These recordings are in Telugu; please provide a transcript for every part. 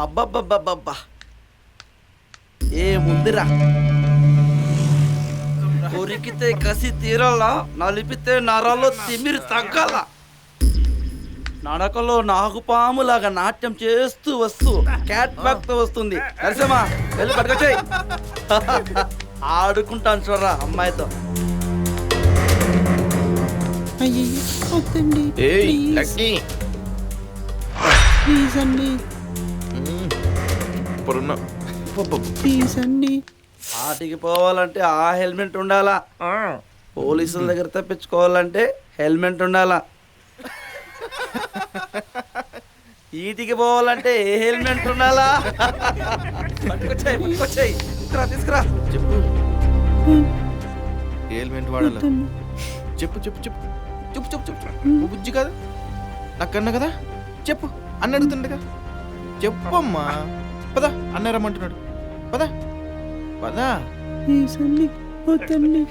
అబ్బబ్బబ్బబ్బబ్బా ఏముందిరా, కొరికితే కసి తీరాల, నలిపితే నరాల్లో తిమిరి తగ్గాల. నడకలో నాగుపాములాగా నాట్యం చేస్తూ వస్తూ క్యాట్ వాక్ తో వస్తుంది. నరసింహ వెళ్ళి పట్టుకొచ్చాయి. ఆడుకుంటాను చూడరా అమ్మాయితో. ప్లీజ్ అండి, ప్లీజ్ అండి. ఆటికి పోవాలంటే ఆ హెల్మెట్ ఉండాలా, పోలీసుల దగ్గర తప్పించుకోవాలంటే హెల్మెట్ ఉండాలా, ఈటికి పోవాలంటే ఏ హెల్మెట్ ఉండాలా. పట్టుకొచ్చాయి పట్టుకొచ్చాయి, తీసుకురా తీసుకురా. చెప్పు, హెల్మెట్ వాడాల. చెప్పు చెప్పు చెప్పు చెప్పు చెప్పు చెప్పు. బుజ్జి కదా, నాకన్నా కదా, చెప్పు. అన్న అడుగుతుండగా చెప్పమ్మా. పదా, అన్న రమ్మంటున్నాడు. పదా పదా. ప్లీజ్ అండి, వద్దండి.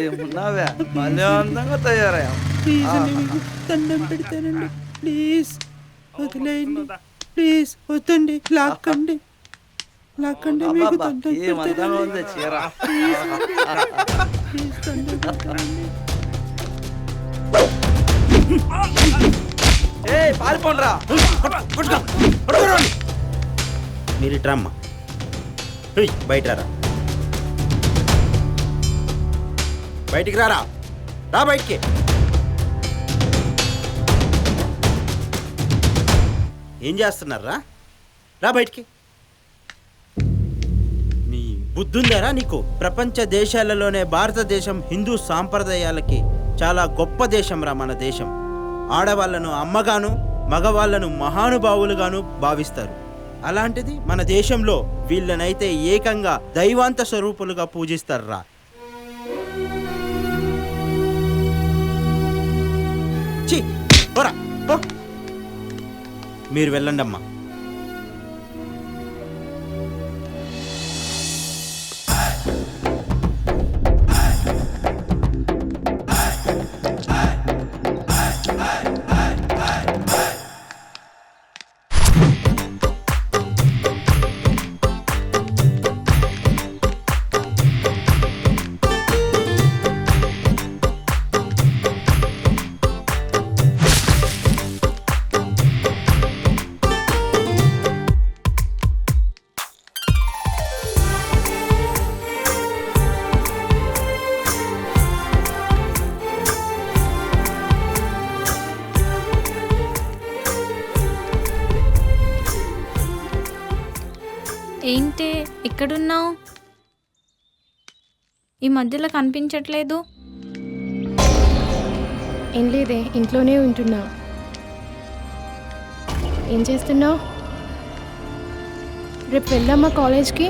ఏమున్నావే, భలే అందంగా తయారయ్యా. ప్లీజ్ అండి, మీకు దండం పెడతానండి. ప్లీజ్ వదిలేయండి, ప్లీజ్ వద్దండి. లాక్కండి లాక్కండి, మీకు దండం ఏమందంగా ఉంది పెడతానండి. చీర. ప్లీజ్ అండి, ప్లీజ్ దండం పెడతానండి. ఏ పారిపోండ్రా. మీరు ఇట్రమ్మా, బయట రా, బయటికి రారా, రా బయటికి. ఏం చేస్తున్నారా, రా బయటికి. నీ బుద్ధుందారా నీకు? ప్రపంచ దేశాలలోనే భారతదేశం హిందూ సాంప్రదాయాలకి చాలా గొప్ప దేశం రా మన దేశం. ఆడవాళ్లను అమ్మగాను, మగవాళ్లను మహానుభావులుగాను భావిస్తారు. అలాంటిది మన దేశంలో వీళ్ళనైతే ఏకంగా దైవాంత స్వరూపులుగా పూజిస్తారా. ఛీ, పోరా, పో. మీరు వెళ్ళండమ్మా. ఏంటి ఎక్కడున్నావు? ఈ మధ్యలో కనిపించట్లేదు. ఏం లేదే, ఇంట్లోనే ఉంటున్నా. ఏం చేస్తున్నావు? రేపు వెళ్దామా కాలేజ్కి?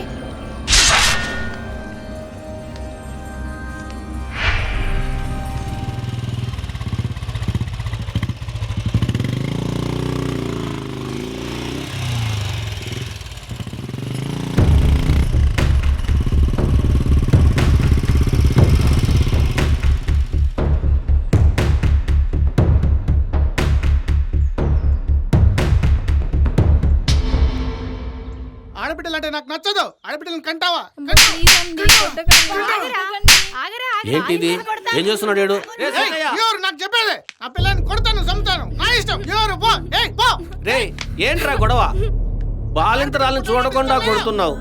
ఆడబిడ్డలంటే నాకు నచ్చదు. ఆడబిడ్డలను కంటావా? ఏంటిది? ఏం చేస్తున్నాడు? ఎవరు నాకు చెప్పేది? ఆ పిల్లని కొడతాను, చంపుతాను, నా ఇష్టం. ఎవరు పో, పో. రే, ఏంట్రా గొడవ? బాలింతరాలను చూడకుండా కొడుతున్నావు.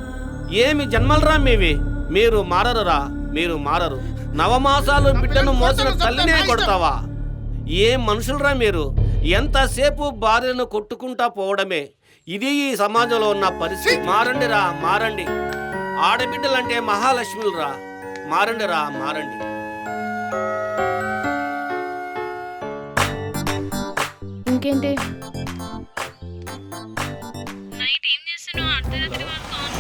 ఏమి జన్మలరా మీవి? మీరు మారరురా, మీరు మారరు. నవమాసాలు బిడ్డను మోసిన తల్లినే కొడతావా? ఏం మనుషులరా మీరు? ఎంతసేపు భార్యను కొట్టుకుంటా పోవడమే. ఇది ఈ సమాజంలో ఉన్న పరిస్థితి. మారండి రా, మారండి. ఆడబిడ్డలంటే మహాలక్ష్ములు రా. మారండి రా, మారండి. ఇంకేంటి? నైట్ ఏం చేస్తున్నావు? అర్ధరాత్రి వరకు ఆన్